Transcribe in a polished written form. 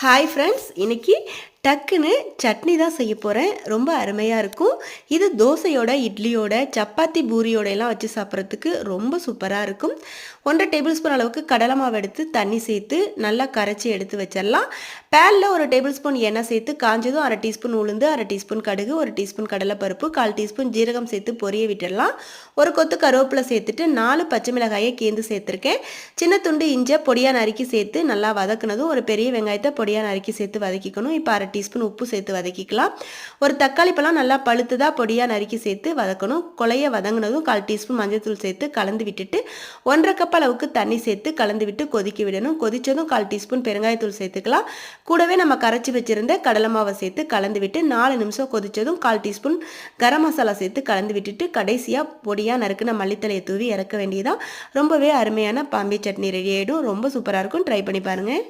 Hi friends, இன்னைக்கு டக்குன்னு சட்னி தான் செய்ய போகிறேன். ரொம்ப அருமையாக இருக்கும். இது தோசையோட, இட்லியோட, சப்பாத்தி பூரியோட எல்லாம் வச்சு சாப்பிட்றதுக்கு ரொம்ப சூப்பராக இருக்கும். 1.5 டேபிள் ஸ்பூன் அளவுக்கு கடலை மாவு எடுத்து தண்ணி சேர்த்து நல்லா கரைச்சி எடுத்து வச்சிடலாம். பேனில் 1 டேபிள் ஸ்பூன் எண்ணெய் சேர்த்து காஞ்சதும் 1/2 டீஸ்பூன் உளுந்து, 1/2 டீஸ்பூன் கடுகு, 1 டீஸ்பூன் கடலைப்பருப்பு, 1/4 டீஸ்பூன் ஜீரகம் சேர்த்து பொரிய விட்டுடலாம். ஒரு கொத்து கருவேப்பிலை சேர்த்துட்டு 4 பச்சை மிளகாயை கேந்து சேர்த்துருக்கேன். சின்ன துண்டு இஞ்சை பொடியாக நறுக்கி சேர்த்து நல்லா வதக்குனதும் ஒரு பெரிய வெங்காயத்தை பொடியாக நறுக்கி சேர்த்து வதக்கிக்கணும். இப்போ 1/2 டீஸ்பூன் உப்பு சேர்த்து வதக்கிக்கலாம். ஒரு தக்காளி பழம் நல்லா பழுத்துதாக பொடியாக நறுக்கி சேர்த்து வதக்கணும். கொலையை வதங்கினதும் 1/4 டீஸ்பூன் மஞ்சள்தூள் சேர்த்து கலந்து விட்டுட்டு 1/2 கப் அளவுக்கு தண்ணி சேர்த்து கலந்து விட்டு கொதிக்க விடணும். கொதிச்சதும் 1/4 டீஸ்பூன் பெருங்காயத்தூள் சேர்த்துக்கலாம். கூடவே நம்ம கரைச்சி வச்சிருந்த கடலை மாவை சேர்த்து கலந்து விட்டு 4 நிமிஷம் கொதிச்சதும் 1/4 டீஸ்பூன் கரம் மசாலா சேர்த்து கலந்து விட்டுட்டு கடைசியாக பொடியாக நறுக்குன மல்லித்தலையை தூவி இறக்க வேண்டியதான். ரொம்பவே அருமையான பாம்பே சட்னி ரெடி ஆகிடும். ரொம்ப சூப்பராக இருக்கும். ட்ரை பண்ணி பாருங்கள்.